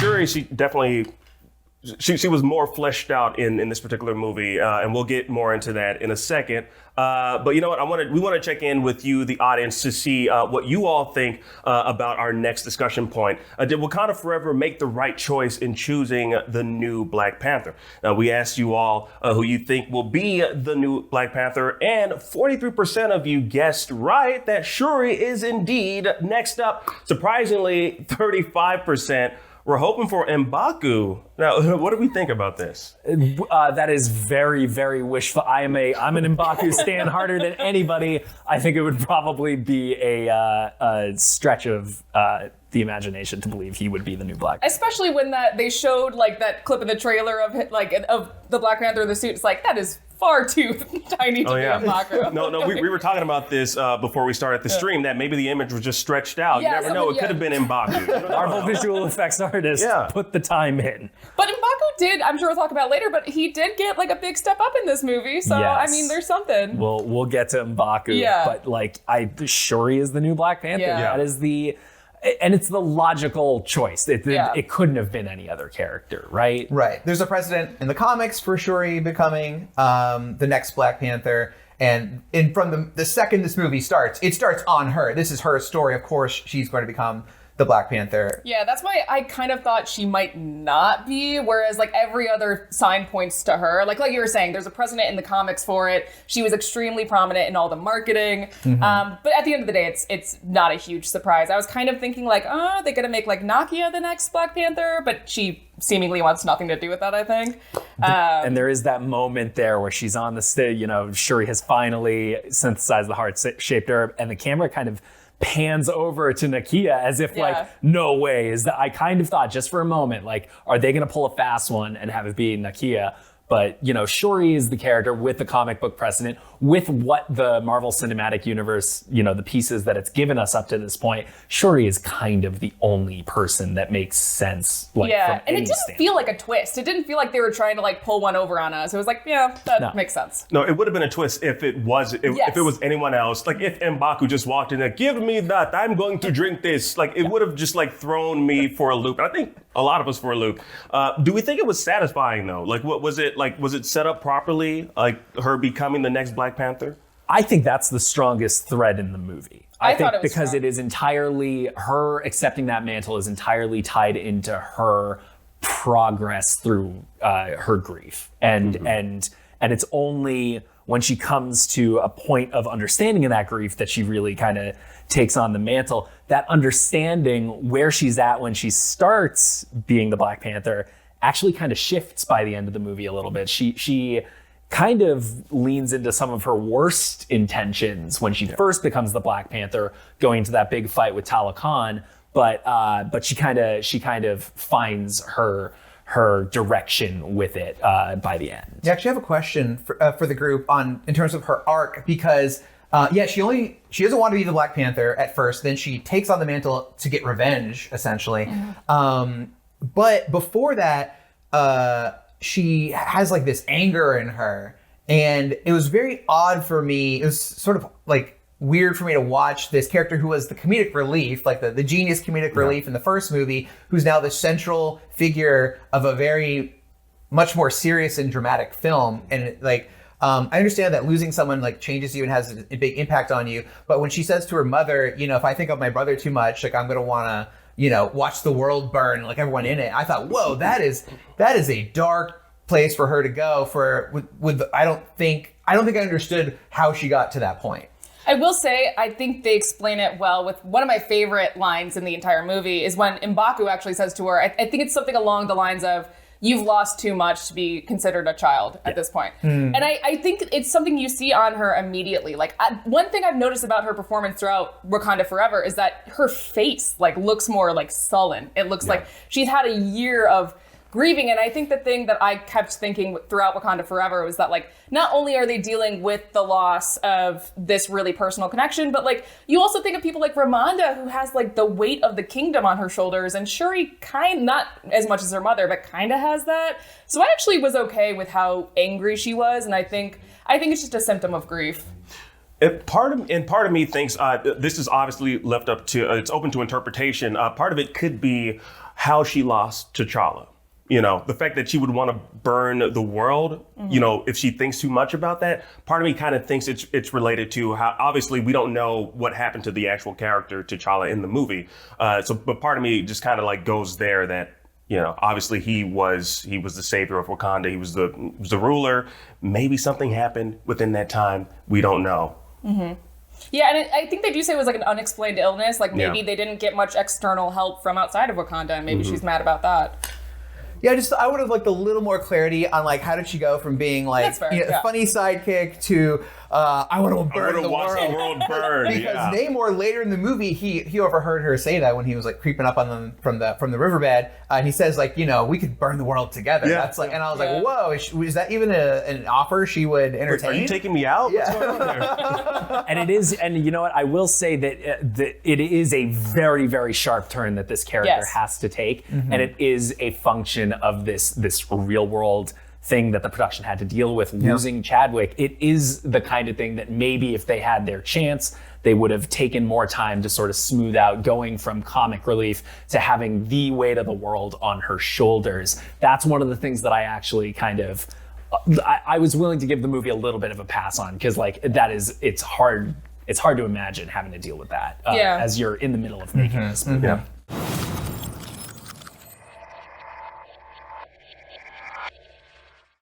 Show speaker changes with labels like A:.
A: Shuri, she definitely. She was more fleshed out in this particular movie, and we'll get more into that in a second. But you know what? We want to check in with you, the audience, to see what you all think about our next discussion point. Did Wakanda Forever make the right choice in choosing the new Black Panther? We asked you all who you think will be the new Black Panther, and 43% of you guessed right that Shuri is indeed next up. Surprisingly, 35%. We're hoping for M'Baku. Now, what do we think about this?
B: That is very, very wishful. I'm an M'Baku stan harder than anybody. I think it would probably be a stretch of the imagination to believe he would be the new Black Panther.
C: Especially when they showed like that clip in the trailer of the Black Panther in the suit. It's like, that is far too tiny to be M'Baku.
A: No, we were talking about this before we started the stream, that maybe the image was just stretched out.
C: Yeah,
A: you never know. It could have been M'Baku.
B: Marvel visual effects artist put the time in.
C: But M'Baku did, I'm sure we'll talk about later, but he did get like a big step up in this movie. So,
B: yes.
C: I mean, there's something.
B: We'll get to M'Baku.
C: Yeah.
B: But like, Shuri is the new Black Panther.
C: Yeah.
B: That is and it's the logical choice. It couldn't have been any other character, right?
D: Right. There's a precedent in the comics for Shuri becoming the next Black Panther. And from the second this movie starts, it starts on her. This is her story. Of course, she's going to become the Black Panther.
C: Yeah, that's why I kind of thought she might not be, whereas like every other sign points to her. Like you were saying, there's a precedent in the comics for it. She was extremely prominent in all the marketing.
D: Mm-hmm.
C: But at the end of the day, it's not a huge surprise. I was kind of thinking like, oh, they're going to make like Nakia the next Black Panther, but she seemingly wants nothing to do with that, I think.
B: And there is that moment there where she's on the stage, Shuri has finally synthesized the heart-shaped herb, and the camera kind of pans over to Nakia as if like, no way. I kind of thought just for a moment, like, are they going to pull a fast one and have it be Nakia? But, Shuri is the character with the comic book precedent, with what the Marvel Cinematic Universe, the pieces that it's given us up to this point. Shuri is kind of the only person that makes sense. From
C: and it didn't
B: standpoint.
C: feel like a twist. It didn't feel like they were trying to like pull one over on us. It was like, that makes sense.
A: No, it would have been a twist if it was anyone else. Like if M'Baku just walked in and give me that, I'm going to drink this. Like it would have just like thrown me for a loop. And I think a lot of us for a loop. Do we think it was satisfying though? Like what was it? Like, was it set up properly? Like her becoming the next Black Panther?
B: I think that's the strongest thread in the movie. I think
C: thought it was
B: because
C: strong.
B: it is entirely, her accepting that mantle is entirely tied into her progress through her grief. And it's only when she comes to a point of understanding of that grief that she really kind of takes on the mantle. That understanding where she's at when she starts being the Black Panther actually kind of shifts by the end of the movie a little bit. She kind of leans into some of her worst intentions when she first becomes the Black Panther, going to that big fight with Tala Khan. But she kind of finds her direction with it by the end.
D: Yeah, I actually have a question for the group in terms of her arc, because she doesn't want to be the Black Panther at first. Then she takes on the mantle to get revenge, essentially. But before that, she has like this anger in her, and it was very odd for me. It was sort of like weird for me to watch this character who was the comedic relief, like the genius comedic relief in the first movie, who's now the central figure of a very much more serious and dramatic film. And I understand that losing someone like changes you and has a big impact on you. But when she says to her mother, if I think of my brother too much, like I'm going to want to, watch the world burn, like everyone in it. I thought, whoa, that is a dark place for her to go I don't think I understood how she got to that point.
C: I will say, I think they explain it well with one of my favorite lines in the entire movie is when M'Baku actually says to her, I think it's something along the lines of, you've lost too much to be considered a child at this point. And I think it's something you see on her immediately. Like one thing I've noticed about her performance throughout Wakanda Forever is that her face looks more like sullen. It looks like she's had a year of grieving. And I think the thing that I kept thinking throughout Wakanda Forever was that not only are they dealing with the loss of this really personal connection, but you also think of people like Ramonda, who has the weight of the kingdom on her shoulders, and Shuri not as much as her mother, but kind of has that. So I actually was okay with how angry she was, and I think it's just a symptom of grief.
A: Part of me thinks this is obviously left up to it's open to interpretation. Part of it could be how she lost T'Challa. You know, the fact that she would want to burn the world, you know, if she thinks too much about that, part of me kind of thinks it's related to how, obviously, we don't know what happened to the actual character T'Challa in the movie. But part of me just kind of like goes there that, you know, obviously he was the savior of Wakanda. He was the ruler. Maybe something happened within that time. We don't know.
C: Yeah, and I think they do say it was like an unexplained illness. Like maybe they didn't get much external help from outside of Wakanda, and maybe she's mad about that.
D: Yeah, I would have liked a little more clarity on like how did she go from being like
C: That's fair,
D: funny sidekick to I want to burn the
A: watch
D: world.
A: the world burn.
D: Because
A: yeah.
D: Namor later in the movie he overheard her say that when he was like creeping up on them from the riverbed, and he says like, you know, we could burn the world together.
A: Yeah.
D: That's like, and I was like, whoa, is that even an offer she would entertain?
A: Are you taking me out? What's going on there?
B: And it is, and you know what? I will say that it is a very, very sharp turn that this character has to take, and it is a function of this real world thing that the production had to deal with, losing Chadwick. It is the kind of thing that maybe if they had their chance, they would have taken more time to sort of smooth out, going from comic relief to having the weight of the world on her shoulders. That's one of the things that I actually kind of, I was willing to give the movie a little bit of a pass on, because like it's hard to imagine having to deal with that as you're in the middle of making this movie.